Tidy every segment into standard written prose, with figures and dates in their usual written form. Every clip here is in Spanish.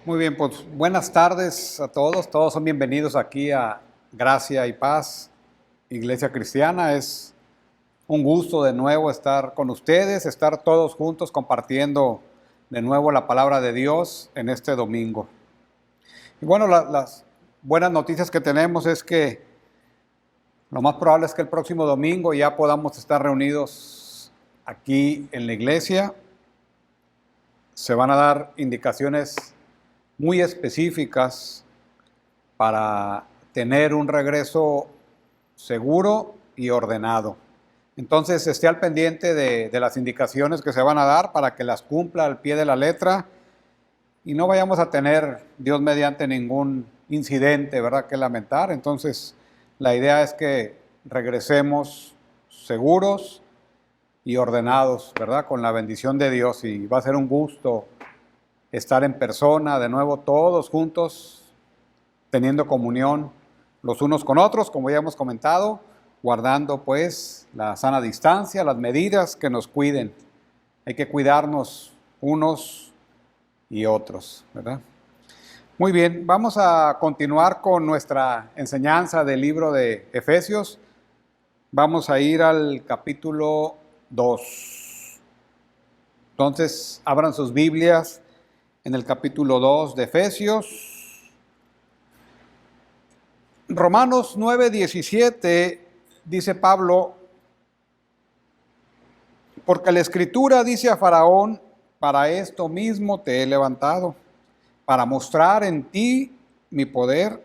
Muy bien, pues buenas tardes a todos. Todos son bienvenidos aquí a Gracia y Paz, Iglesia Cristiana. Es un gusto de nuevo estar con ustedes, estar todos juntos compartiendo de nuevo la palabra de Dios en este domingo. Y bueno, las buenas noticias que tenemos es que lo más probable es que el próximo domingo ya podamos estar reunidos aquí en la iglesia. Se van a dar indicaciones muy específicas para tener un regreso seguro y ordenado. Entonces esté al pendiente de las indicaciones que se van a dar para que las cumpla al pie de la letra y no vayamos a tener, Dios mediante, ningún incidente, ¿verdad?, que lamentar. Entonces la idea es que regresemos seguros y ordenados, ¿verdad?, con la bendición de Dios, y va a ser un gusto estar en persona de nuevo todos juntos, teniendo comunión los unos con otros, como ya hemos comentado, guardando pues la sana distancia, las medidas que nos cuiden. Hay que cuidarnos unos y otros, ¿verdad? Muy bien, vamos a continuar con nuestra enseñanza del libro de Efesios. Vamos a ir al capítulo 2. Entonces, abran sus Biblias en el capítulo 2 de Efesios. Romanos 9:17 dice Pablo: porque la Escritura dice a Faraón, para esto mismo te he levantado, para mostrar en ti mi poder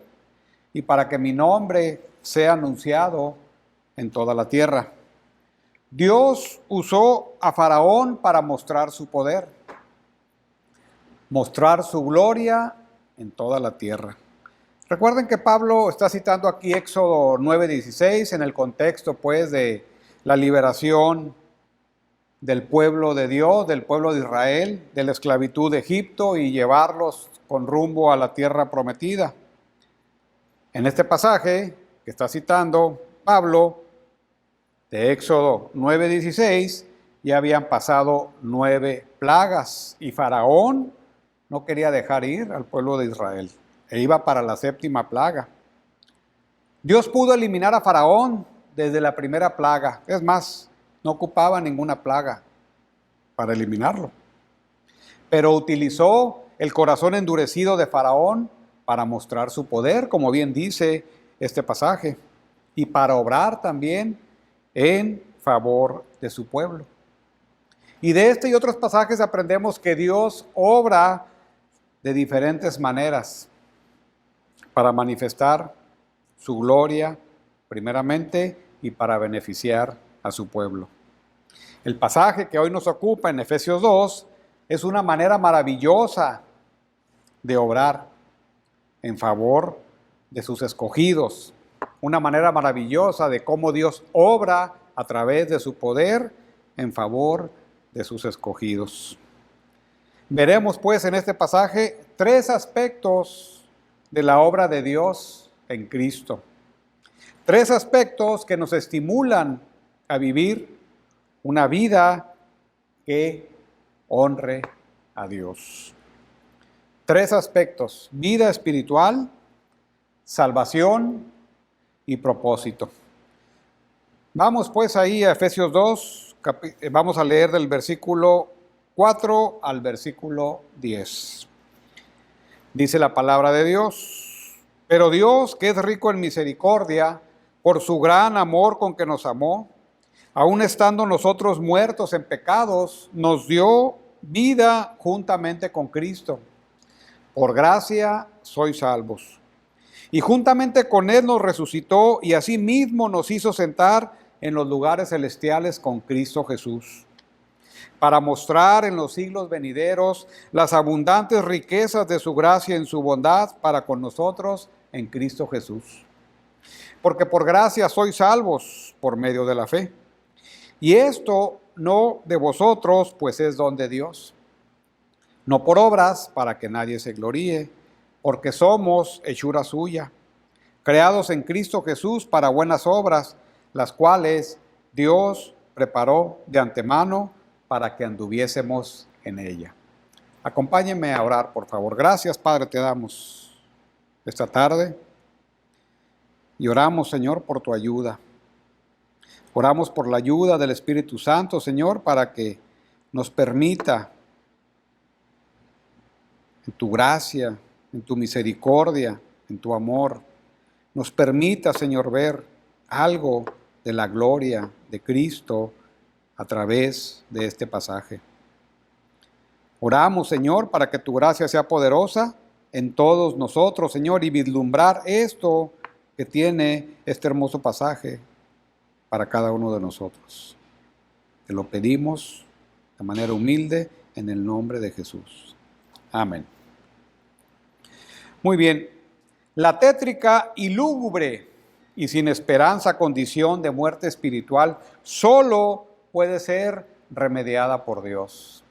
y para que mi nombre sea anunciado en toda la tierra. Dios usó a Faraón para mostrar su poder, mostrar su gloria en toda la tierra. Recuerden que Pablo está citando aquí Éxodo 9:16 en el contexto pues de la liberación del pueblo de Dios, del pueblo de Israel, de la esclavitud de Egipto y llevarlos con rumbo a la tierra prometida. En este pasaje que está citando Pablo de Éxodo 9:16 ya habían pasado 9 plagas y Faraón no quería dejar ir al pueblo de Israel e iba para la 7ª plaga. Dios pudo eliminar a Faraón desde la primera plaga. Es más, no ocupaba ninguna plaga para eliminarlo. Pero utilizó el corazón endurecido de Faraón para mostrar su poder, como bien dice este pasaje, y para obrar también en favor de su pueblo. Y de este y otros pasajes aprendemos que Dios obra de diferentes maneras para manifestar su gloria primeramente y para beneficiar a su pueblo. El pasaje que hoy nos ocupa en Efesios 2 es una manera maravillosa de obrar en favor de sus escogidos, una manera maravillosa de cómo Dios obra a través de su poder en favor de sus escogidos. Veremos pues en este pasaje 3 aspectos de la obra de Dios en Cristo. 3 aspectos que nos estimulan a vivir una vida que honre a Dios. 3 aspectos: vida espiritual, salvación y propósito. Vamos pues ahí a Efesios 2, vamos a leer del versículo 4 al versículo 10. Dice la palabra de Dios: pero Dios, que es rico en misericordia, por su gran amor con que nos amó, aun estando nosotros muertos en pecados, nos dio vida juntamente con Cristo. Por gracia sois salvos. Y juntamente con Él nos resucitó y asimismo nos hizo sentar en los lugares celestiales con Cristo Jesús, para mostrar en los siglos venideros las abundantes riquezas de su gracia en su bondad para con nosotros en Cristo Jesús. Porque por gracia sois salvos por medio de la fe. Y esto no de vosotros, pues es don de Dios. No por obras, para que nadie se gloríe, porque somos hechura suya, creados en Cristo Jesús para buenas obras, las cuales Dios preparó de antemano para que anduviésemos en ella. Acompáñenme a orar, por favor. Gracias, Padre, te damos esta tarde y oramos, Señor, por tu ayuda. Oramos por la ayuda del Espíritu Santo, Señor, para que nos permita, en tu gracia, en tu misericordia, en tu amor, nos permita, Señor, ver algo de la gloria de Cristo a través de este pasaje. Oramos, Señor, para que tu gracia sea poderosa en todos nosotros, Señor, y vislumbrar esto que tiene este hermoso pasaje para cada uno de nosotros. Te lo pedimos de manera humilde en el nombre de Jesús. Amén. Muy bien. La tétrica y lúgubre y sin esperanza condición de muerte espiritual solo puede ser remediada por Dios.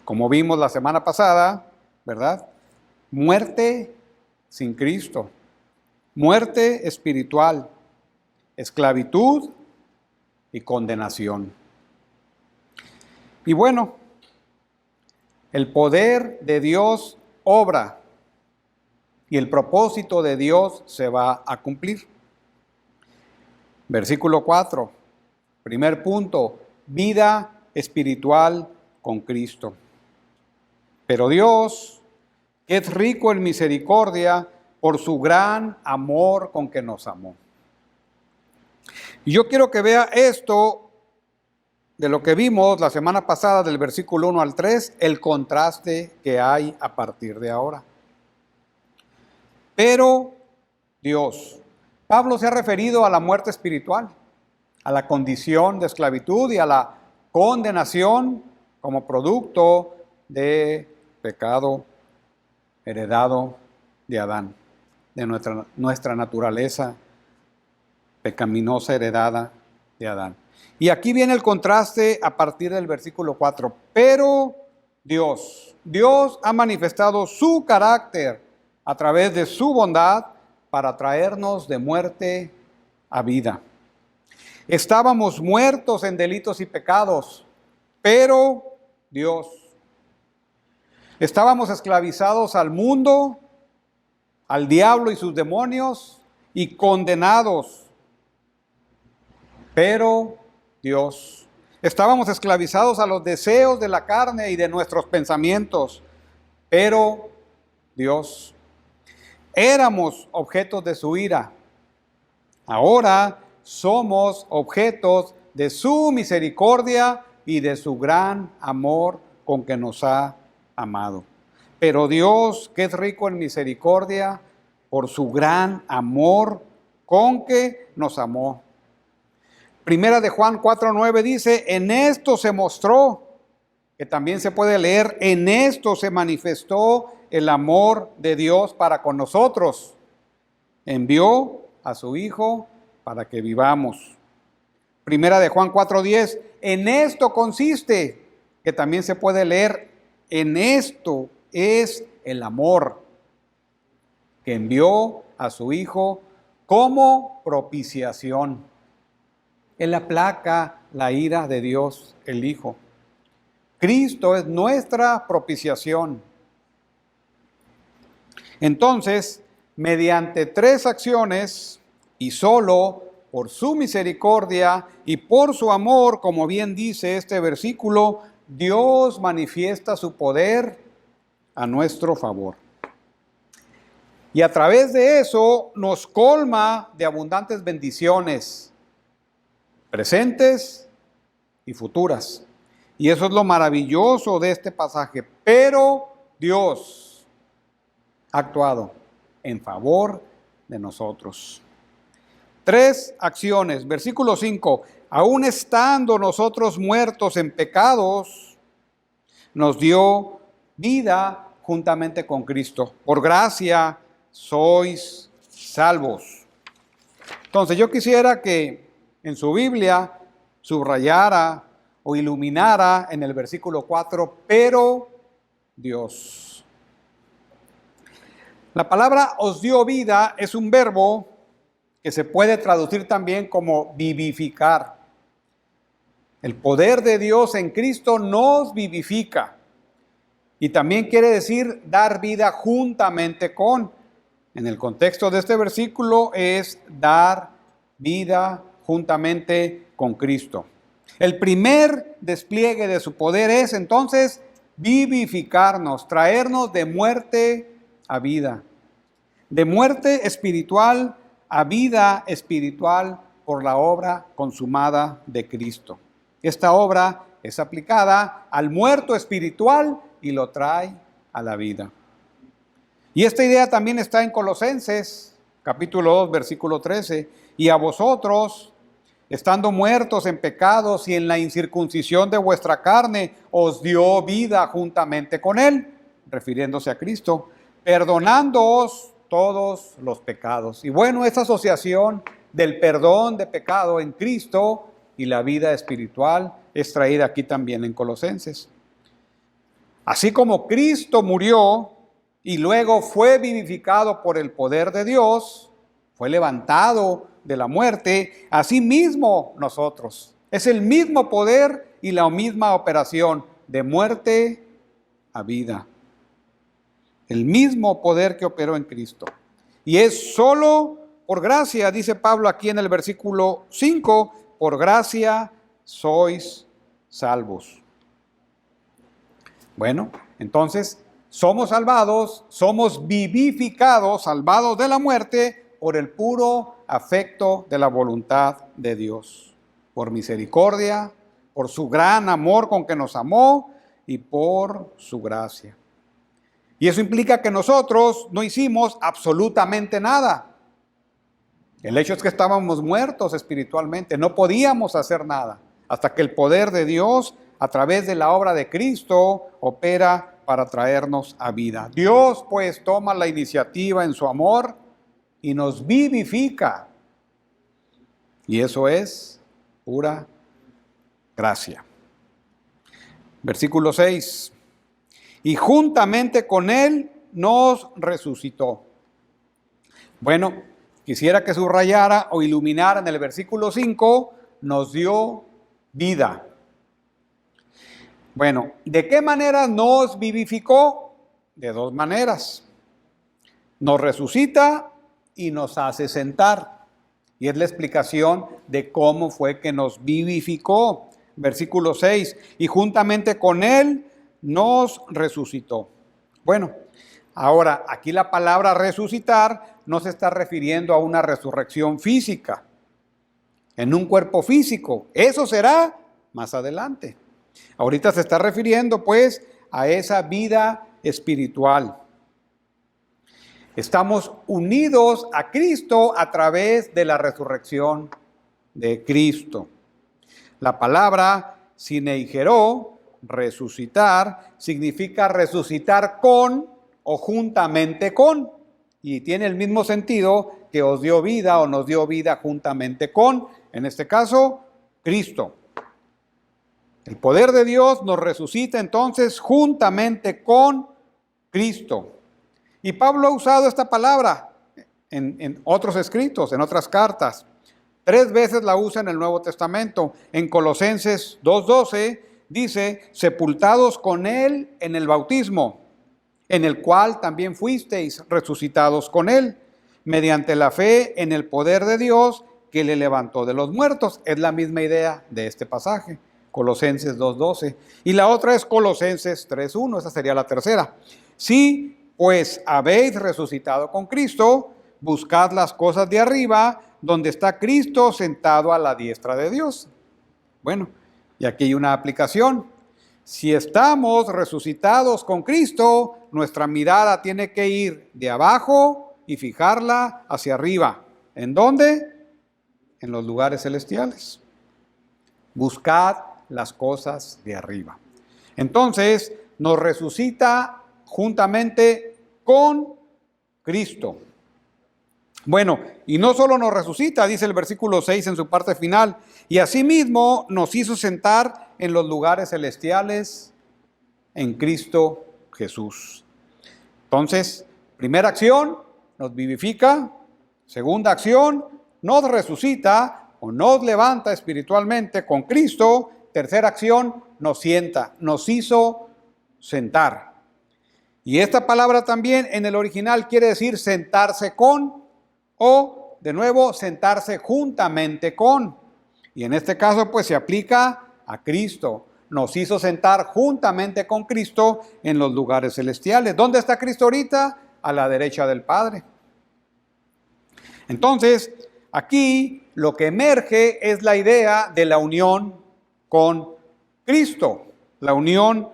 Como vimos la semana pasada, ¿verdad? Muerte sin Cristo, muerte espiritual, esclavitud y condenación. Y bueno, el poder de Dios obra y el propósito de Dios se va a cumplir. Versículo 4, primer punto, vida espiritual con Cristo. Pero Dios, que es rico en misericordia, por su gran amor con que nos amó. Y yo quiero que vea esto de lo que vimos la semana pasada del versículo 1 al 3, el contraste que hay a partir de ahora. Pero Dios, Pablo se ha referido a la muerte espiritual, a la condición de esclavitud y a la condenación como producto de pecado heredado de Adán, de nuestra naturaleza pecaminosa heredada de Adán. Y aquí viene el contraste a partir del versículo 4. Pero Dios ha manifestado su carácter a través de su bondad para traernos de muerte a vida. Estábamos muertos en delitos y pecados, pero Dios. Estábamos esclavizados al mundo, al diablo y sus demonios, y condenados. Pero Dios. Estábamos esclavizados a los deseos de la carne y de nuestros pensamientos. Pero Dios. Éramos objetos de su ira. Ahora somos objetos de su misericordia y de su gran amor con que nos ha amado. Pero Dios, que es rico en misericordia, por su gran amor con que nos amó. Primera de Juan 4:9 dice, en esto se mostró, que también se puede leer, en esto se manifestó el amor de Dios para con nosotros. Envió a su Hijo para que vivamos. Primera de Juan 4:10, en esto consiste, que también se puede leer, en esto es el amor, que envió a su Hijo como propiciación. Él aplaca la ira de Dios, el Hijo. Cristo es nuestra propiciación. Entonces, mediante tres acciones y solo por su misericordia y por su amor, como bien dice este versículo, Dios manifiesta su poder a nuestro favor. Y a través de eso nos colma de abundantes bendiciones, presentes y futuras. Y eso es lo maravilloso de este pasaje. Pero Dios ha actuado en favor de nosotros. Tres acciones. Versículo 5. Aún estando nosotros muertos en pecados, nos dio vida juntamente con Cristo. Por gracia sois salvos. Entonces yo quisiera que en su Biblia subrayara o iluminara en el versículo 4, pero Dios. La palabra os dio vida es un verbo que se puede traducir también como vivificar. El poder de Dios en Cristo nos vivifica. Y también quiere decir dar vida juntamente con. En el contexto de este versículo es dar vida juntamente con Cristo. El primer despliegue de su poder es entonces vivificarnos, traernos de muerte a vida, de muerte espiritual a vida espiritual por la obra consumada de Cristo. Esta obra es aplicada al muerto espiritual y lo trae a la vida. Y esta idea también está en Colosenses, capítulo 2, versículo 13. Y a vosotros, estando muertos en pecados y en la incircuncisión de vuestra carne, os dio vida juntamente con él, refiriéndose a Cristo, perdonándoos todos los pecados. Y bueno, esta asociación del perdón de pecado en Cristo y la vida espiritual es traída aquí también en Colosenses. Así como Cristo murió y luego fue vivificado por el poder de Dios, fue levantado de la muerte, así mismo nosotros. Es el mismo poder y la misma operación de muerte a vida. El mismo poder que operó en Cristo. Y es solo por gracia, dice Pablo aquí en el versículo 5, por gracia sois salvos. Bueno, entonces somos salvados, somos vivificados, salvados de la muerte por el puro afecto de la voluntad de Dios. Por misericordia, por su gran amor con que nos amó y por su gracia. Y eso implica que nosotros no hicimos absolutamente nada. El hecho es que estábamos muertos espiritualmente, no podíamos hacer nada hasta que el poder de Dios a través de la obra de Cristo opera para traernos a vida. Dios pues toma la iniciativa en su amor y nos vivifica. Y eso es pura gracia. Versículo 6. Y juntamente con él nos resucitó. Bueno, quisiera que subrayara o iluminara en el versículo 5, nos dio vida. Bueno, ¿de qué manera nos vivificó? De dos maneras. Nos resucita y nos hace sentar. Y es la explicación de cómo fue que nos vivificó. Versículo 6. Y juntamente con él nos resucitó. Bueno, ahora aquí la palabra resucitar no se está refiriendo a una resurrección física, en un cuerpo físico. Eso será más adelante. Ahorita se está refiriendo pues a esa vida espiritual. Estamos unidos a Cristo a través de la resurrección de Cristo. La palabra sineigeró, resucitar, significa resucitar con o juntamente con. Y tiene el mismo sentido que os dio vida o nos dio vida juntamente con, en este caso, Cristo. El poder de Dios nos resucita entonces juntamente con Cristo. Y Pablo ha usado esta palabra en otros escritos, en otras cartas. 3 veces la usa en el Nuevo Testamento. En Colosenses 2:12 dice, sepultados con él en el bautismo, en el cual también fuisteis resucitados con él, mediante la fe en el poder de Dios que le levantó de los muertos. Es la misma idea de este pasaje. Colosenses 2:12. Y la otra es Colosenses 3:1, esa sería la tercera. Si pues habéis resucitado con Cristo, buscad las cosas de arriba, donde está Cristo sentado a la diestra de Dios. Bueno, y aquí hay una aplicación. Si estamos resucitados con Cristo, nuestra mirada tiene que ir de abajo y fijarla hacia arriba. ¿En dónde? En los lugares celestiales. Buscad las cosas de arriba. Entonces, nos resucita juntamente con Cristo. Bueno, y no solo nos resucita, dice el versículo 6 en su parte final, y asimismo nos hizo sentar en los lugares celestiales en Cristo Jesús. Entonces, primera acción, nos vivifica. Segunda acción, nos resucita o nos levanta espiritualmente con Cristo. Tercera acción, nos sienta, nos hizo sentar. Y esta palabra también en el original quiere decir sentarse con o, de nuevo, sentarse juntamente con. Y en este caso, pues se aplica a Cristo. Nos hizo sentar juntamente con Cristo en los lugares celestiales. ¿Dónde está Cristo ahorita? A la derecha del Padre. Entonces, aquí lo que emerge es la idea de la unión con Cristo. La unión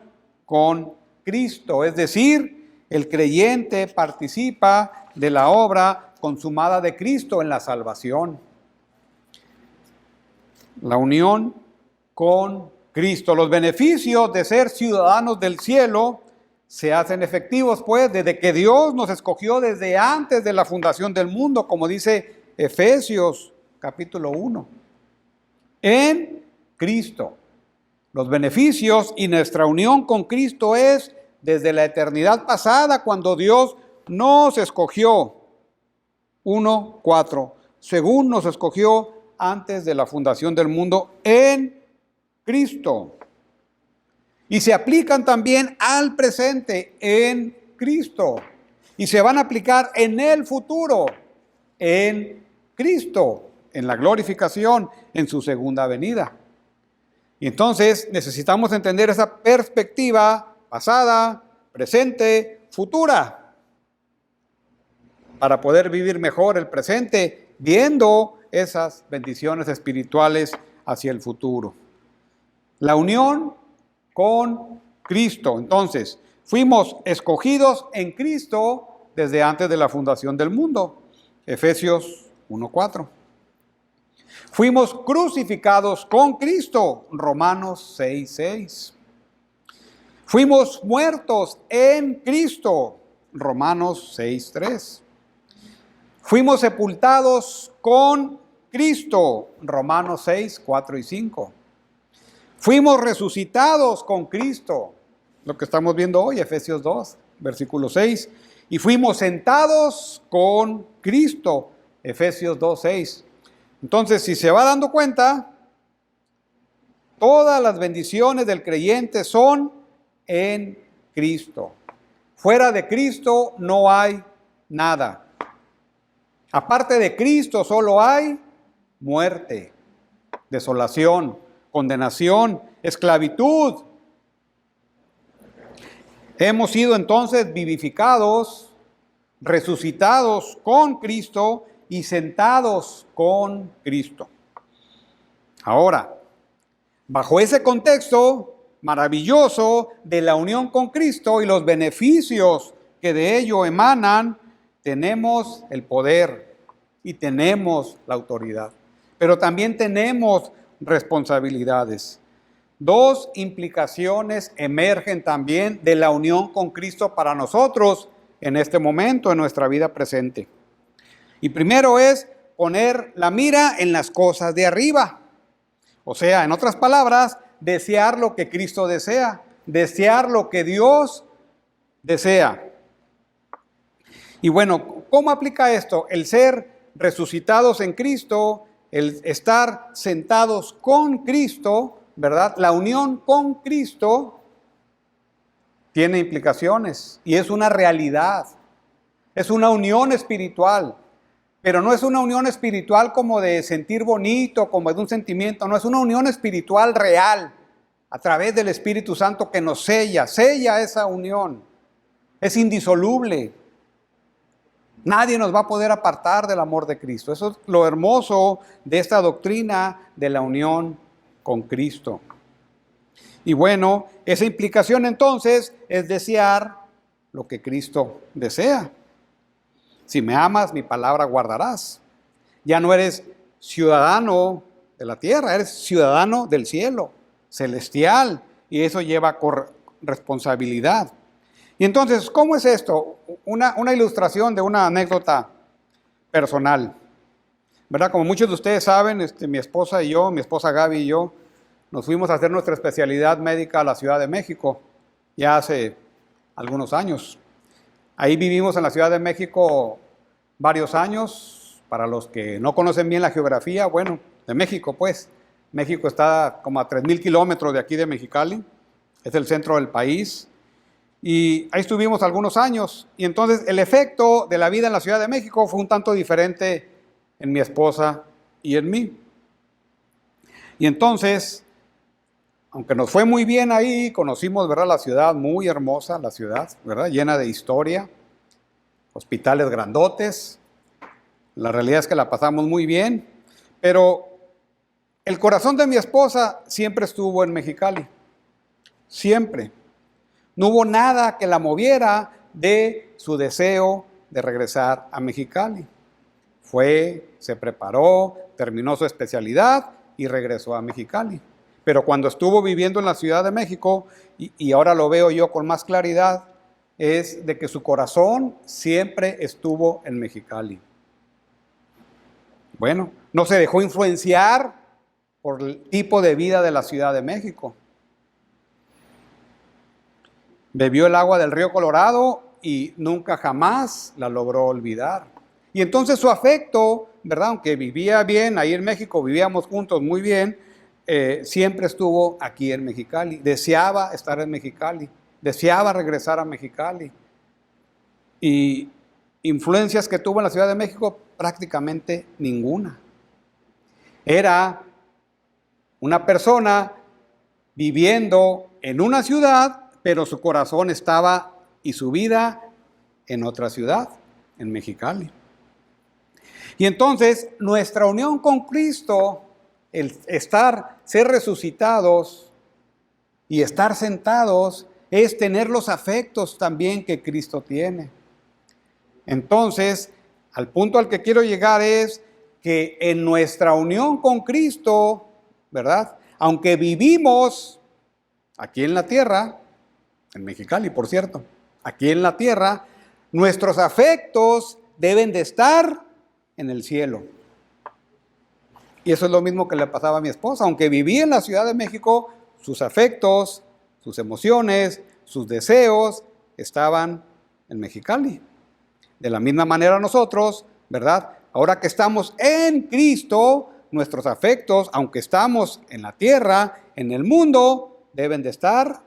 con Cristo, es decir, el creyente participa de la obra consumada de Cristo en la salvación. La unión con Cristo. Los beneficios de ser ciudadanos del cielo se hacen efectivos, pues, desde que Dios nos escogió desde antes de la fundación del mundo, como dice Efesios capítulo 1. En Cristo. Los beneficios y nuestra unión con Cristo es desde la eternidad pasada, cuando Dios nos escogió. 1:4. Según nos escogió antes de la fundación del mundo en Cristo. Y se aplican también al presente en Cristo. Y se van a aplicar en el futuro en Cristo, en la glorificación, en su segunda venida. Y entonces necesitamos entender esa perspectiva pasada, presente, futura, para poder vivir mejor el presente, viendo esas bendiciones espirituales hacia el futuro. La unión con Cristo. Entonces, fuimos escogidos en Cristo desde antes de la fundación del mundo. Efesios 1:4. Fuimos crucificados con Cristo. Romanos 6:6. Fuimos muertos en Cristo. Romanos 6:3. Fuimos sepultados con Cristo. Romanos 6:4 y 5. Fuimos resucitados con Cristo. Lo que estamos viendo hoy, Efesios 2, versículo 6. Y fuimos sentados con Cristo. Efesios 2:6. Entonces, si se va dando cuenta, todas las bendiciones del creyente son en Cristo. Fuera de Cristo no hay nada. Aparte de Cristo solo hay muerte, desolación, condenación, esclavitud. Hemos sido entonces vivificados, resucitados con Cristo y sentados con Cristo. Ahora, bajo ese contexto maravilloso de la unión con Cristo y los beneficios que de ello emanan, tenemos el poder y tenemos la autoridad, pero también tenemos responsabilidades. Dos implicaciones emergen también de la unión con Cristo para nosotros en este momento, en nuestra vida presente. Y primero es poner la mira en las cosas de arriba. O sea, en otras palabras, desear lo que Cristo desea, desear lo que Dios desea. Y bueno, ¿cómo aplica esto? El ser resucitados en Cristo, el estar sentados con Cristo, ¿verdad? La unión con Cristo tiene implicaciones y es una realidad. Es una unión espiritual, pero no es una unión espiritual como de sentir bonito, como de un sentimiento, no, es una unión espiritual real, a través del Espíritu Santo que nos sella esa unión. Es indisoluble. Nadie nos va a poder apartar del amor de Cristo. Eso es lo hermoso de esta doctrina de la unión con Cristo. Y bueno, esa implicación entonces es desear lo que Cristo desea. Si me amas, mi palabra guardarás. Ya no eres ciudadano de la tierra, eres ciudadano del cielo, celestial. Y eso lleva responsabilidad. Y entonces, ¿cómo es esto? Una ilustración de una anécdota personal, ¿verdad? Como muchos de ustedes saben, mi esposa y yo, mi esposa Gaby y yo, nos fuimos a hacer nuestra especialidad médica a la Ciudad de México, ya hace algunos años. Ahí vivimos en la Ciudad de México varios años. Para los que no conocen bien la geografía, bueno, de México pues, México está como a 3,000 kilómetros de aquí de Mexicali, es el centro del país. Y ahí estuvimos algunos años. Y entonces el efecto de la vida en la Ciudad de México fue un tanto diferente en mi esposa y en mí. Y entonces, aunque nos fue muy bien ahí, conocimos, ¿verdad?, la ciudad, muy hermosa, la ciudad, ¿verdad?, llena de historia, hospitales grandotes. La realidad es que la pasamos muy bien, pero el corazón de mi esposa siempre estuvo en Mexicali, siempre. No hubo nada que la moviera de su deseo de regresar a Mexicali. Fue, se preparó, terminó su especialidad y regresó a Mexicali. Pero cuando estuvo viviendo en la Ciudad de México, y ahora lo veo yo con más claridad, es de que su corazón siempre estuvo en Mexicali. Bueno, no se dejó influenciar por el tipo de vida de la Ciudad de México. Bebió el agua del río Colorado y nunca jamás la logró olvidar. Y entonces su afecto, ¿verdad?, aunque vivía bien ahí en México, vivíamos juntos muy bien, siempre estuvo aquí en Mexicali. Deseaba estar en Mexicali, deseaba regresar a Mexicali. Y influencias que tuvo en la Ciudad de México, prácticamente ninguna. Era una persona viviendo en una ciudad, pero su corazón estaba y su vida en otra ciudad, en Mexicali. Y entonces nuestra unión con Cristo, el ser resucitados y estar sentados, es tener los afectos también que Cristo tiene. Entonces, al punto al que quiero llegar es que en nuestra unión con Cristo, ¿verdad?, aunque vivimos aquí en la tierra, en Mexicali, por cierto, aquí en la tierra, nuestros afectos deben de estar en el cielo. Y eso es lo mismo que le pasaba a mi esposa. Aunque vivía en la Ciudad de México, sus afectos, sus emociones, sus deseos estaban en Mexicali. De la misma manera nosotros, ¿verdad?, ahora que estamos en Cristo, nuestros afectos, aunque estamos en la tierra, en el mundo, deben de estar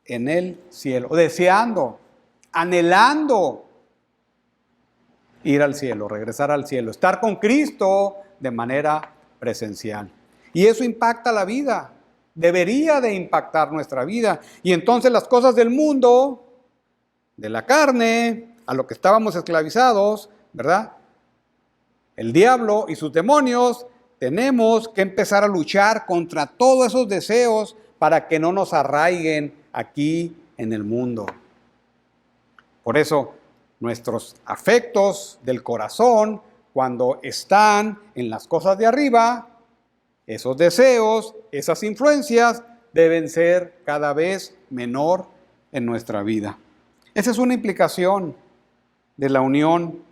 en el cielo, deseando, anhelando ir al cielo, regresar al cielo, estar con Cristo de manera presencial. Y eso impacta la vida, debería de impactar nuestra vida. Y entonces las cosas del mundo, de la carne, a lo que estábamos esclavizados, ¿verdad?, el diablo y sus demonios, tenemos que empezar a luchar contra todos esos deseos para que no nos arraiguen aquí en el mundo. Por eso, nuestros afectos del corazón, cuando están en las cosas de arriba, esos deseos, esas influencias, deben ser cada vez menor en nuestra vida. Esa es una implicación de la unión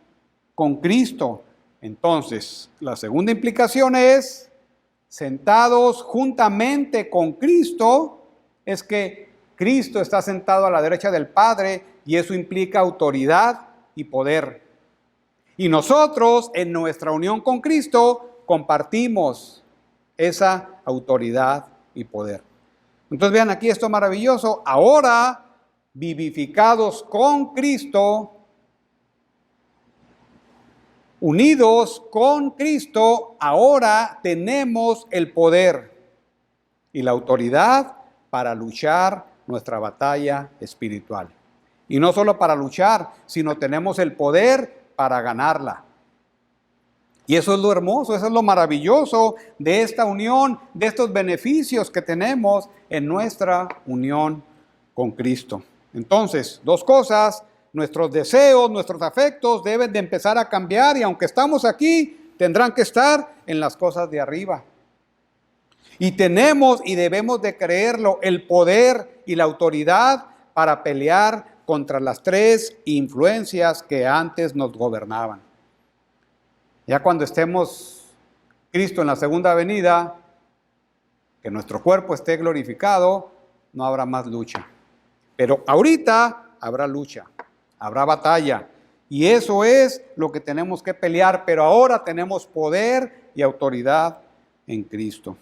con Cristo. Entonces, la segunda implicación es, sentados juntamente con Cristo, es que Cristo está sentado a la derecha del Padre y eso implica autoridad y poder. Y nosotros, en nuestra unión con Cristo, compartimos esa autoridad y poder. Entonces vean aquí esto maravilloso. Ahora, vivificados con Cristo, unidos con Cristo, ahora tenemos el poder y la autoridad para luchar nuestra batalla espiritual. Y no solo para luchar, sino tenemos el poder para ganarla. Y eso es lo hermoso, eso es lo maravilloso de esta unión, de estos beneficios que tenemos en nuestra unión con Cristo. Entonces, dos cosas: nuestros deseos, nuestros afectos deben de empezar a cambiar y aunque estamos aquí, tendrán que estar en las cosas de arriba. Y tenemos y debemos de creerlo, el poder y la autoridad para pelear contra las tres influencias que antes nos gobernaban. Ya cuando estemos Cristo en la segunda venida, que nuestro cuerpo esté glorificado, no habrá más lucha. Pero ahorita habrá lucha, habrá batalla. Y eso es lo que tenemos que pelear, pero ahora tenemos poder y autoridad en Cristo.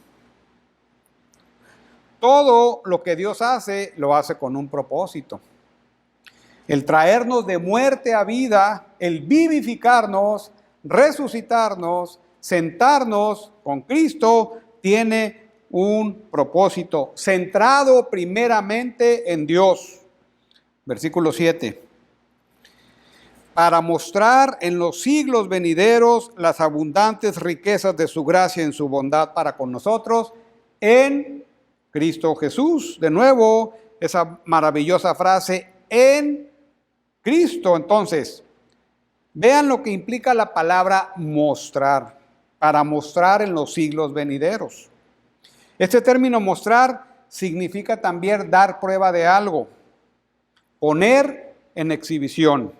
Todo lo que Dios hace, lo hace con un propósito. El traernos de muerte a vida, el vivificarnos, resucitarnos, sentarnos con Cristo, tiene un propósito centrado primeramente en Dios. Versículo 7. Para mostrar en los siglos venideros las abundantes riquezas de su gracia en su bondad para con nosotros en Cristo Jesús. De nuevo, esa maravillosa frase, en Cristo. Entonces, vean lo que implica la palabra mostrar, para mostrar en los siglos venideros. Este término mostrar significa también dar prueba de algo, poner en exhibición.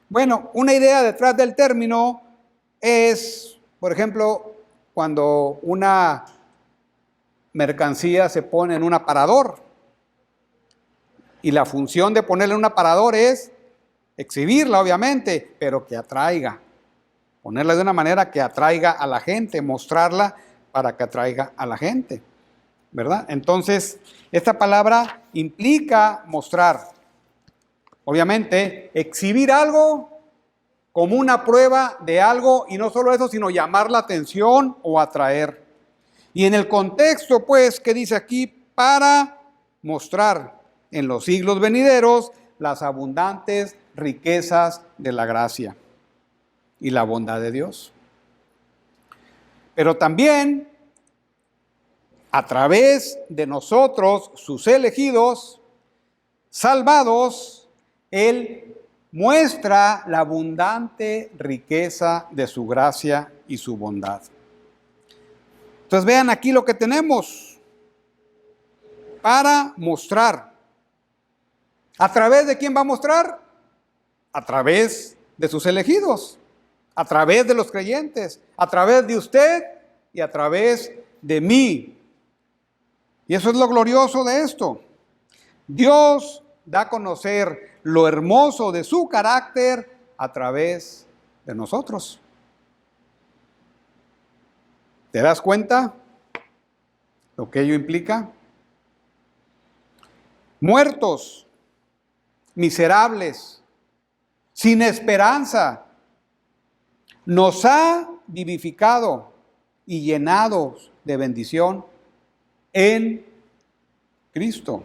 Bueno, una idea detrás del término es, por ejemplo, cuando una mercancía se pone en un aparador. Y la función de ponerle en un aparador es exhibirla, obviamente, pero que atraiga. Ponerla de una manera que atraiga a la gente, mostrarla para que atraiga a la gente, ¿verdad? Entonces, esta palabra implica mostrar. Obviamente, exhibir algo como una prueba de algo, y no solo eso, sino llamar la atención o atraer. Y en el contexto, pues, que dice aquí, para mostrar en los siglos venideros las abundantes riquezas de la gracia y la bondad de Dios. Pero también, a través de nosotros, sus elegidos, salvados, Él muestra la abundante riqueza de su gracia y su bondad. Entonces vean aquí lo que tenemos para mostrar. ¿A través de quién va a mostrar? A través de sus elegidos, a través de los creyentes, a través de usted y a través de mí. Y eso es lo glorioso de esto. Dios da a conocer lo hermoso de su carácter a través de nosotros. ¿Te das cuenta lo que ello implica? Muertos, miserables, sin esperanza, nos ha vivificado y llenados de bendición en Cristo.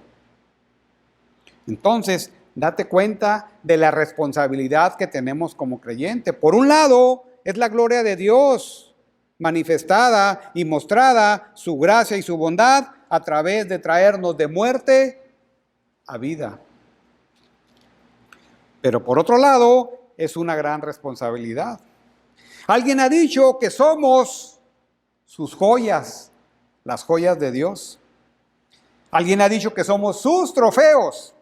Entonces, date cuenta de la responsabilidad que tenemos como creyente. Por un lado, es la gloria de Dios manifestada y mostrada, su gracia y su bondad a través de traernos de muerte a vida. Pero por otro lado, es una gran responsabilidad. Alguien ha dicho que somos sus joyas, las joyas de Dios. Alguien ha dicho que somos sus trofeos.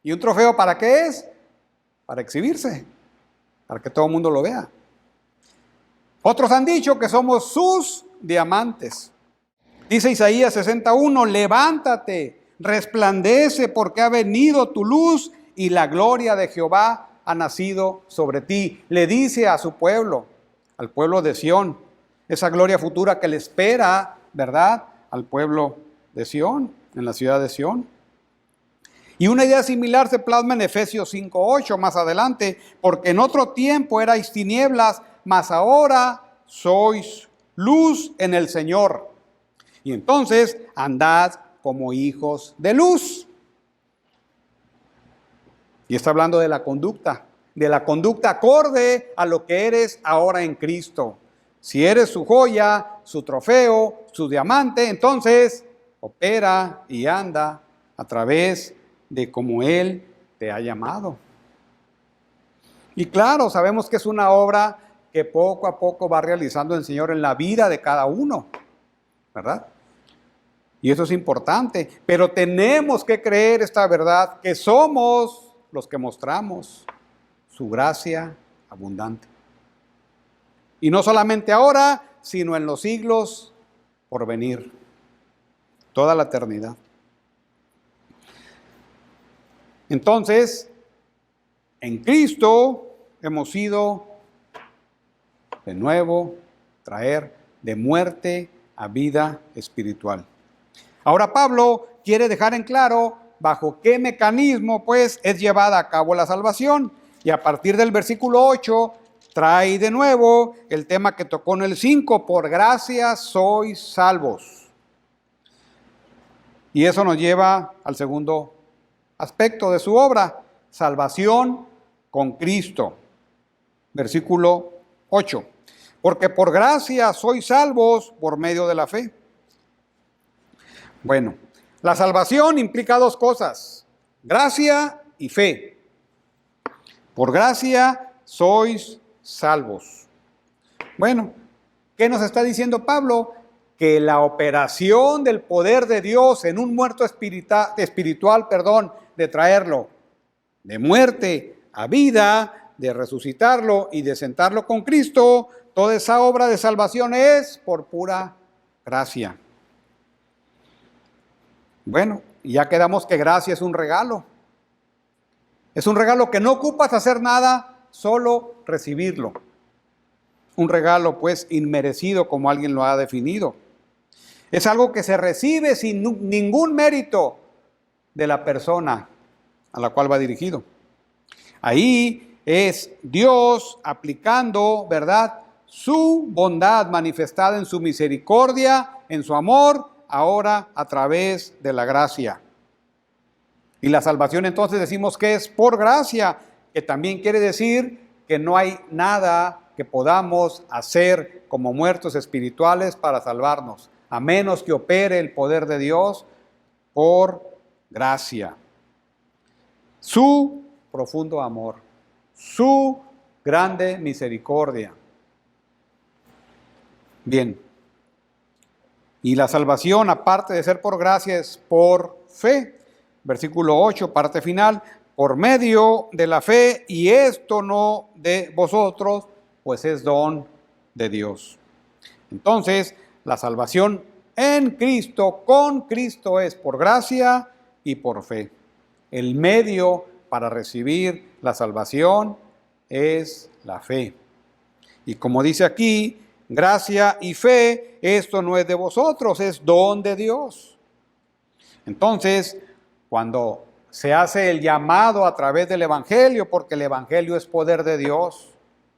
¿Y un trofeo para qué es? Para exhibirse, para que todo el mundo lo vea. Otros han dicho que somos sus diamantes. Dice Isaías 61, levántate, resplandece porque ha venido tu luz y la gloria de Jehová ha nacido sobre ti. Le dice a su pueblo, al pueblo de Sión, esa gloria futura que le espera, ¿verdad? Al pueblo de Sión, en la ciudad de Sión. Y una idea similar se plasma en Efesios 5:8 más adelante, porque en otro tiempo erais tinieblas, mas ahora sois luz en el Señor. Y entonces andad como hijos de luz. Y está hablando de la conducta acorde a lo que eres ahora en Cristo. Si eres su joya, su trofeo, su diamante, entonces opera y anda a través de cómo Él te ha llamado. Y claro, sabemos que es una obra que poco a poco va realizando el Señor en la vida de cada uno, ¿verdad? Y eso es importante, pero tenemos que creer esta verdad, que somos los que mostramos su gracia abundante. Y no solamente ahora, sino en los siglos por venir, toda la eternidad. Entonces, en Cristo hemos sido de nuevo traer de muerte a vida espiritual. Ahora Pablo quiere dejar en claro bajo qué mecanismo pues es llevada a cabo la salvación. Y a partir del versículo 8 trae de nuevo el tema que tocó en el 5, por gracia sois salvos. Y eso nos lleva al segundo aspecto de su obra, salvación con Cristo. Versículo 8. Porque por gracia sois salvos por medio de la fe. Bueno, la salvación implica dos cosas, gracia y fe. Por gracia sois salvos. Bueno, ¿qué nos está diciendo Pablo? Que la operación del poder de Dios en un muerto espiritual, de traerlo de muerte a vida, de resucitarlo y de sentarlo con Cristo, toda esa obra de salvación es por pura gracia. Bueno, ya quedamos que gracia es un regalo. Es un regalo que no ocupas hacer nada, solo recibirlo. Un regalo pues inmerecido, como alguien lo ha definido. Es algo que se recibe sin ningún mérito de la persona a la cual va dirigido. Ahí es Dios aplicando, ¿verdad?, su bondad manifestada en su misericordia, en su amor, ahora a través de la gracia. Y la salvación entonces decimos que es por gracia, que también quiere decir que no hay nada que podamos hacer como muertos espirituales para salvarnos, a menos que opere el poder de Dios por gracia. Su profundo amor, su grande misericordia. Bien, y la salvación, aparte de ser por gracia, es por fe. Versículo 8, parte final, por medio de la fe, y esto no de vosotros, pues es don de Dios. Entonces, la salvación en Cristo, con Cristo, es por gracia y por fe. El medio para recibir la salvación es la fe. Y como dice aquí, gracia y fe, esto no es de vosotros, es don de Dios. Entonces, cuando se hace el llamado a través del Evangelio, porque el Evangelio es poder de Dios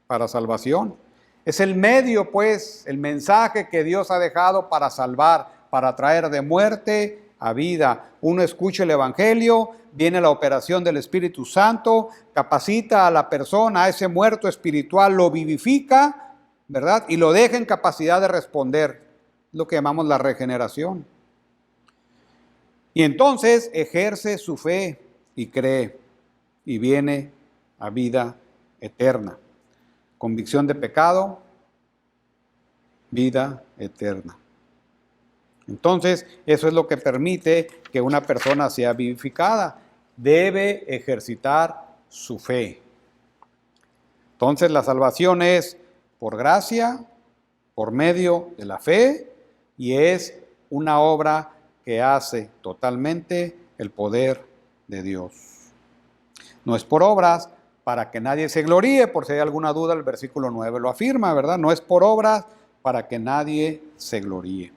para salvación, es el medio, pues, el mensaje que Dios ha dejado para salvar, para traer de muerte a vida. Uno escucha el Evangelio, viene la operación del Espíritu Santo, capacita a la persona, a ese muerto espiritual, lo vivifica, ¿verdad? Y lo deja en capacidad de responder, lo que llamamos la regeneración. Y entonces ejerce su fe y cree y viene a vida eterna. Convicción de pecado, vida eterna. Entonces, eso es lo que permite que una persona sea vivificada. Debe ejercitar su fe. Entonces, la salvación es por gracia, por medio de la fe, y es una obra que hace totalmente el poder de Dios. No es por obras para que nadie se gloríe, por si hay alguna duda, el versículo 9 lo afirma, ¿verdad? No es por obras para que nadie se gloríe.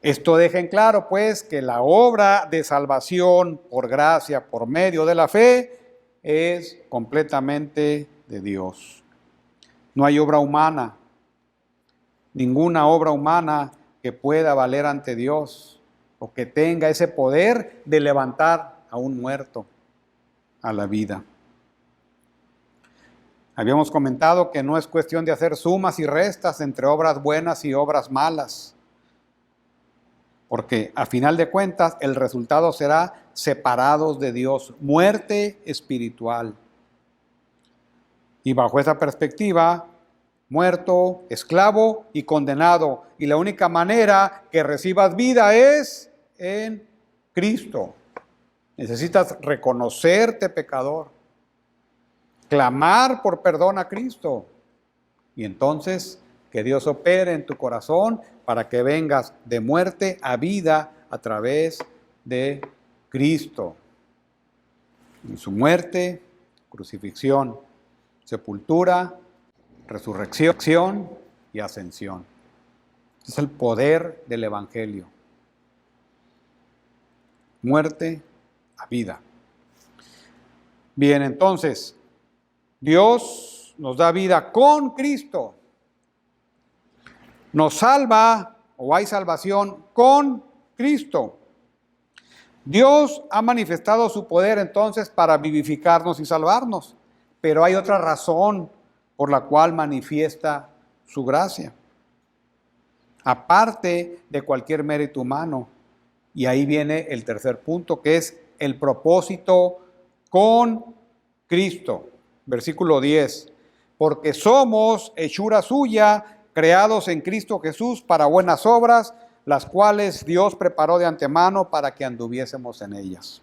Esto deja en claro, pues, que la obra de salvación por gracia, por medio de la fe, es completamente de Dios. No hay obra humana, ninguna obra humana que pueda valer ante Dios o que tenga ese poder de levantar a un muerto a la vida. Habíamos comentado que no es cuestión de hacer sumas y restas entre obras buenas y obras malas, porque a final de cuentas el resultado será separados de Dios, muerte espiritual. Y bajo esa perspectiva, muerto, esclavo y condenado. Y la única manera que recibas vida es en Cristo. Necesitas reconocerte pecador, clamar por perdón a Cristo, y entonces que Dios opere en tu corazón para que vengas de muerte a vida a través de Cristo. En su muerte, crucifixión, sepultura, resurrección y ascensión. Es el poder del Evangelio. muerte a vida. Bien, entonces, Dios nos da vida con Cristo. Nos salva o hay salvación con Cristo. Dios ha manifestado su poder entonces para vivificarnos y salvarnos, pero hay otra razón por la cual manifiesta su gracia, aparte de cualquier mérito humano. Y ahí viene el tercer punto, que es el propósito con Cristo. Versículo 10. Porque somos hechura suya, creados en Cristo Jesús para buenas obras, las cuales Dios preparó de antemano para que anduviésemos en ellas.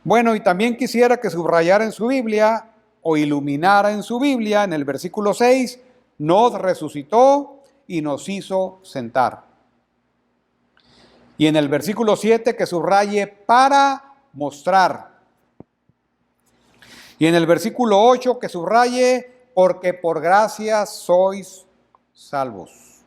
Bueno, y también quisiera que subrayara en su Biblia o iluminara en su Biblia, en el versículo 6, nos resucitó y nos hizo sentar. Y en el versículo 7 que subraye para mostrar. Y en el versículo 8 que subraye porque por gracia sois salvos.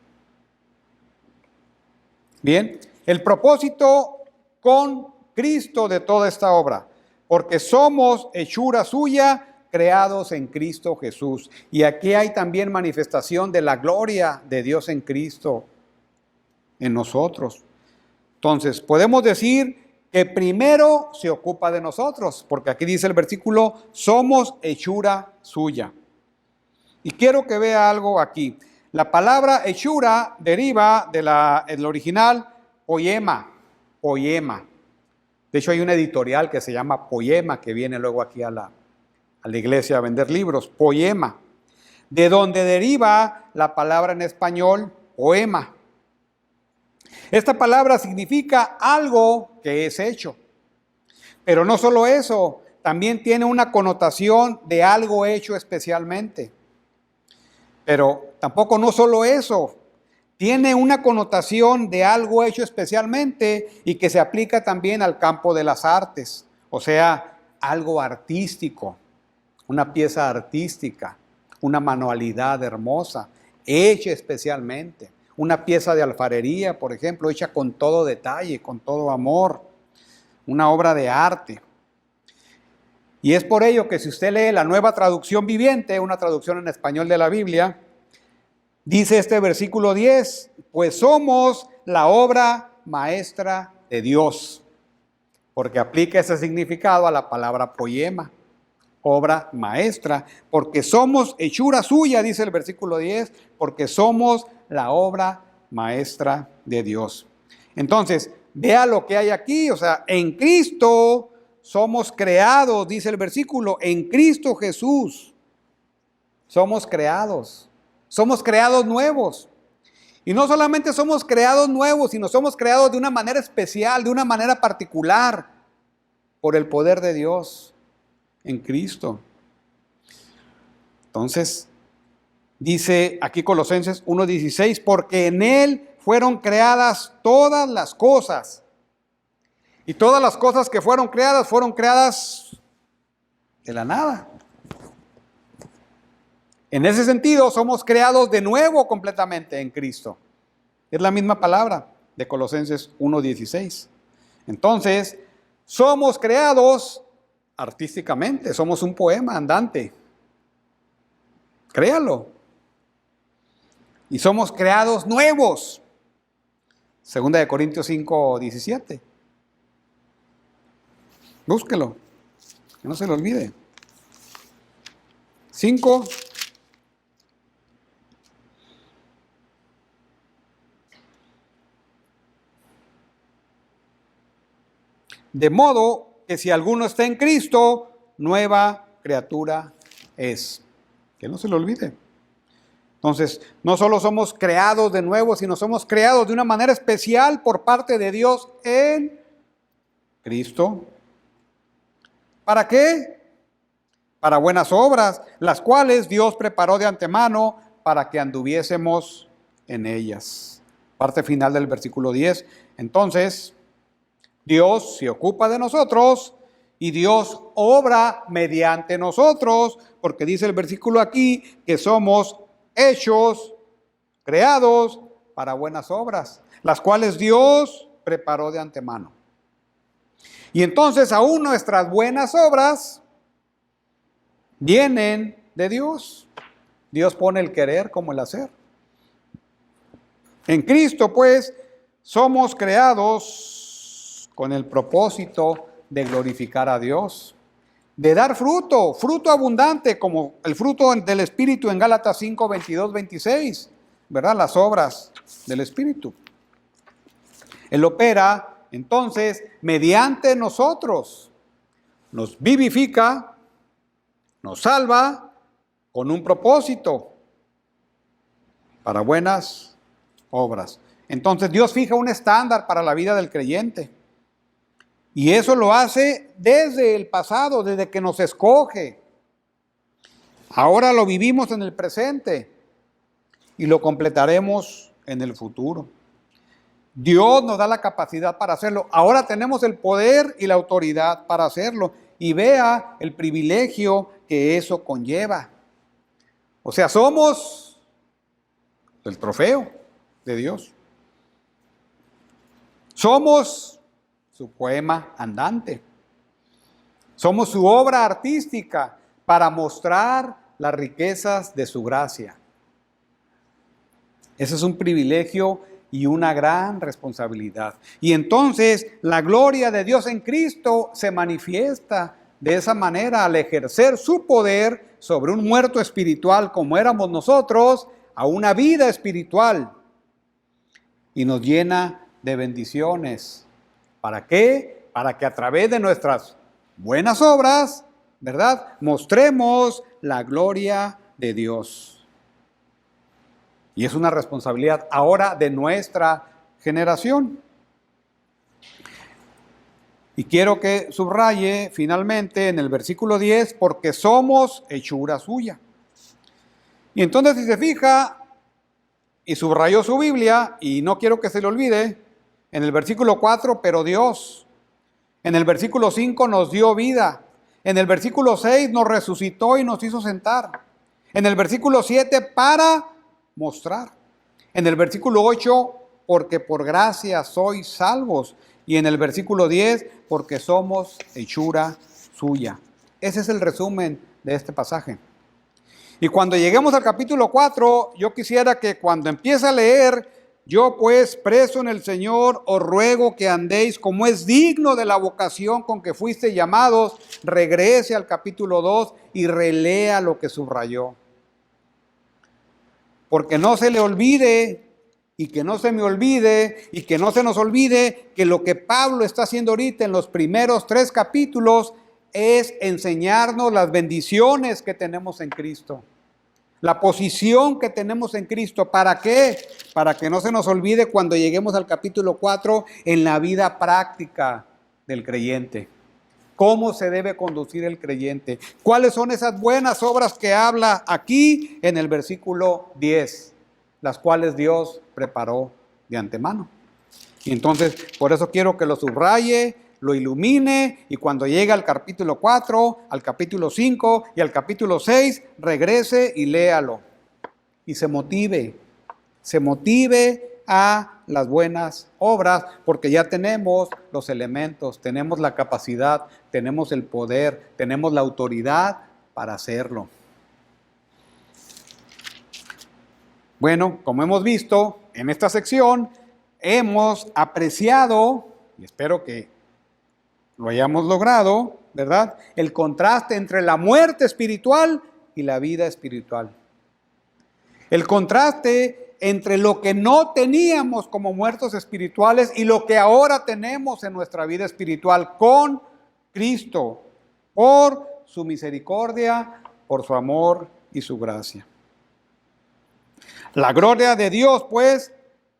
Bien, el propósito con Cristo de toda esta obra, porque somos hechura suya, creados en Cristo Jesús. Y aquí hay también manifestación de la gloria de Dios en Cristo, en nosotros. Entonces, podemos decir que primero se ocupa de nosotros, porque aquí dice el versículo, somos hechura suya. Y quiero que vea algo aquí. La palabra hechura deriva del original poema. De hecho, hay una editorial que se llama Poema, que viene luego aquí a la iglesia a vender libros. Poema. De donde deriva la palabra en español poema. Esta palabra significa algo que es hecho. Pero no solo eso, también tiene una connotación de algo hecho especialmente. Pero tampoco no solo eso, tiene una connotación de algo hecho especialmente y que se aplica también al campo de las artes, o sea, algo artístico, una pieza artística, una manualidad hermosa, hecha especialmente, una pieza de alfarería, por ejemplo, hecha con todo detalle, con todo amor, una obra de arte. Y es por ello que si usted lee la Nueva Traducción Viviente, una traducción en español de la Biblia, dice este versículo 10, pues somos la obra maestra de Dios, porque aplica ese significado a la palabra poema, obra maestra, porque somos hechura suya, dice el versículo 10, porque somos la obra maestra de Dios. Entonces, vea lo que hay aquí, o sea, en Cristo somos creados, dice el versículo, en Cristo Jesús somos creados nuevos. Y no solamente somos creados nuevos, sino somos creados de una manera especial, de una manera particular, por el poder de Dios en Cristo. Entonces, dice aquí Colosenses 1:16, porque en Él fueron creadas todas las cosas. Y todas las cosas que fueron creadas de la nada. En ese sentido, somos creados de nuevo completamente en Cristo. Es la misma palabra de Colosenses 1:16. Entonces, somos creados artísticamente, somos un poema andante. Créalo. Y somos creados nuevos. 2 Corintios 5:17. Búsquelo, que no se lo olvide. 5. De modo que si alguno está en Cristo, nueva criatura es. Que no se lo olvide. Entonces, no solo somos creados de nuevo, sino somos creados de una manera especial por parte de Dios en Cristo. ¿Para qué? Para buenas obras, las cuales Dios preparó de antemano para que anduviésemos en ellas. Parte final del versículo 10. Entonces, Dios se ocupa de nosotros y Dios obra mediante nosotros, porque dice el versículo aquí que somos hechos, creados para buenas obras, las cuales Dios preparó de antemano. Y entonces aún nuestras buenas obras vienen de Dios. Dios pone el querer como el hacer. En Cristo, pues, somos creados con el propósito de glorificar a Dios, de dar fruto, fruto abundante, como el fruto del Espíritu en Gálatas 5, 22, 26, ¿verdad? Las obras del Espíritu. Él opera, entonces, mediante nosotros. Nos vivifica, nos salva con un propósito para buenas obras. Entonces Dios fija un estándar para la vida del creyente. Y eso lo hace desde el pasado, desde que nos escoge. Ahora lo vivimos en el presente y lo completaremos en el futuro. Dios nos da la capacidad para hacerlo. Ahora tenemos el poder y la autoridad para hacerlo. Y vea el privilegio que eso conlleva. O sea, somos el trofeo de Dios. Somos su poema andante. Somos su obra artística para mostrar las riquezas de su gracia. Ese es un privilegio y una gran responsabilidad. Y entonces la gloria de Dios en Cristo se manifiesta de esa manera al ejercer su poder sobre un muerto espiritual como éramos nosotros, a una vida espiritual. Y nos llena de bendiciones. ¿Para qué? Para que a través de nuestras buenas obras, ¿verdad?, mostremos la gloria de Dios. Y es una responsabilidad ahora de nuestra generación. Y quiero que subraye finalmente en el versículo 10, porque somos hechura suya. Y entonces si se fija, y subrayó su Biblia, y no quiero que se le olvide, en el versículo 4, pero Dios. En el versículo 5 nos dio vida. En el versículo 6 nos resucitó y nos hizo sentar. En el versículo 7, para mostrar. En el versículo 8, porque por gracia sois salvos. Y en el versículo 10, porque somos hechura suya. Ese es el resumen de este pasaje. Y cuando lleguemos al capítulo 4, yo quisiera que cuando empiece a leer, yo pues preso en el Señor, os ruego que andéis como es digno de la vocación con que fuiste llamados, regrese al capítulo 2 y relea lo que subrayó. Porque no se le olvide, y que no se me olvide, y que no se nos olvide que lo que Pablo está haciendo ahorita en los primeros 3 capítulos es enseñarnos las bendiciones que tenemos en Cristo. La posición que tenemos en Cristo. ¿Para qué? Para que no se nos olvide cuando lleguemos al capítulo 4 en la vida práctica del creyente. ¿Cómo se debe conducir el creyente? ¿Cuáles son esas buenas obras que habla aquí en el versículo 10? Las cuales Dios preparó de antemano. Y entonces, por eso quiero que lo subraye, lo ilumine, y cuando llegue al capítulo 4, al capítulo 5 y al capítulo 6, regrese y léalo. Y se motive a las buenas obras, porque ya tenemos los elementos, tenemos la capacidad, tenemos el poder, tenemos la autoridad para hacerlo. Bueno, como hemos visto en esta sección, hemos apreciado, y espero que lo hayamos logrado, ¿verdad?, el contraste entre la muerte espiritual y la vida espiritual. El contraste entre lo que no teníamos como muertos espirituales y lo que ahora tenemos en nuestra vida espiritual con Cristo, por su misericordia, por su amor y su gracia. La gloria de Dios, pues,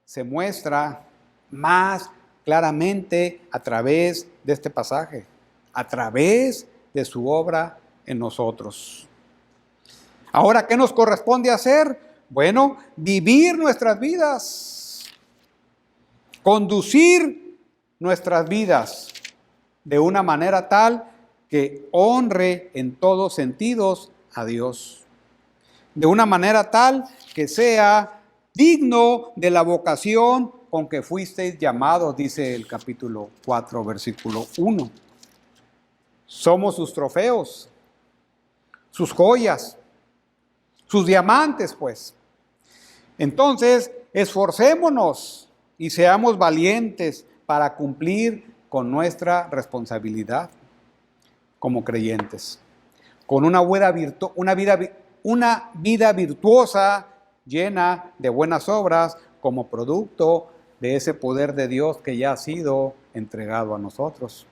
se muestra más claramente a través de este pasaje, a través de su obra en nosotros. Ahora, ¿qué nos corresponde hacer? Bueno, vivir nuestras vidas, conducir nuestras vidas de una manera tal que honre en todos sentidos a Dios. De una manera tal que sea digno de la vocación con que fuisteis llamados, dice el capítulo 4, versículo 1. Somos sus trofeos, sus joyas, sus diamantes, pues. Entonces, esforcémonos y seamos valientes para cumplir con nuestra responsabilidad como creyentes, con una vida virtuosa, llena de buenas obras, como producto de ese poder de Dios que ya ha sido entregado a nosotros.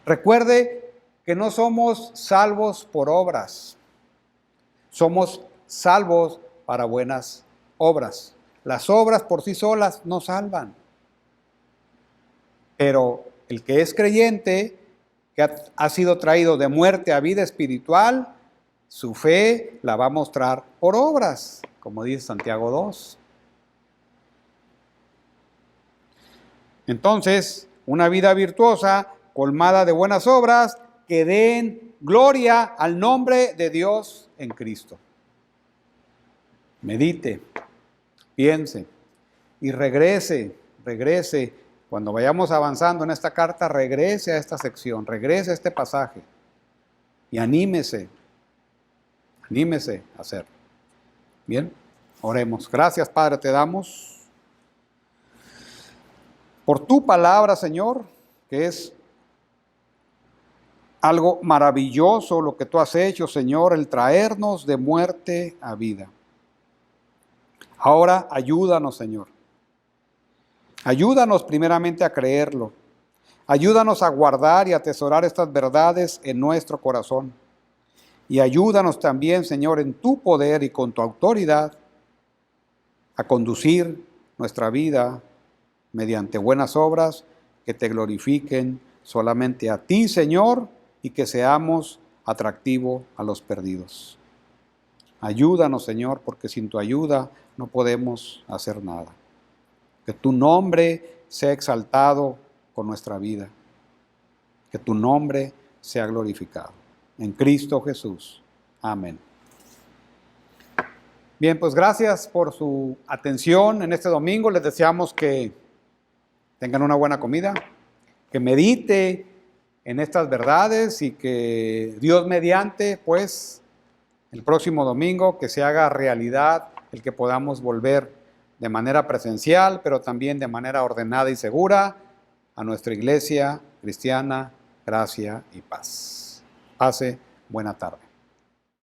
Recuerde que no somos salvos por obras, somos salvos para buenas obras. Las obras por sí solas no salvan, pero el que es creyente, que ha sido traído de muerte a vida espiritual, su fe la va a mostrar por obras, como dice Santiago 2. Entonces, una vida virtuosa, colmada de buenas obras, que den gloria al nombre de Dios en Cristo. Medite, piense y regrese. Cuando vayamos avanzando en esta carta, regrese a esta sección, regrese a este pasaje y anímese a hacerlo. Bien, oremos. Gracias, Padre, te damos por tu palabra, Señor, que es algo maravilloso lo que tú has hecho, Señor, el traernos de muerte a vida. Ahora ayúdanos, Señor. Ayúdanos primeramente a creerlo. Ayúdanos a guardar y atesorar estas verdades en nuestro corazón. Y ayúdanos también, Señor, en tu poder y con tu autoridad, a conducir nuestra vida mediante buenas obras que te glorifiquen solamente a ti, Señor, y que seamos atractivo a los perdidos. Ayúdanos, Señor, porque sin tu ayuda no podemos hacer nada. Que tu nombre sea exaltado con nuestra vida. Que tu nombre sea glorificado. En Cristo Jesús. Amén. Bien, pues gracias por su atención en este domingo. Les deseamos que tengan una buena comida, que medite en estas verdades y que Dios mediante, pues, el próximo domingo, que se haga realidad el que podamos volver de manera presencial, pero también de manera ordenada y segura a nuestra iglesia cristiana, Gracia y Paz. Pase buena tarde.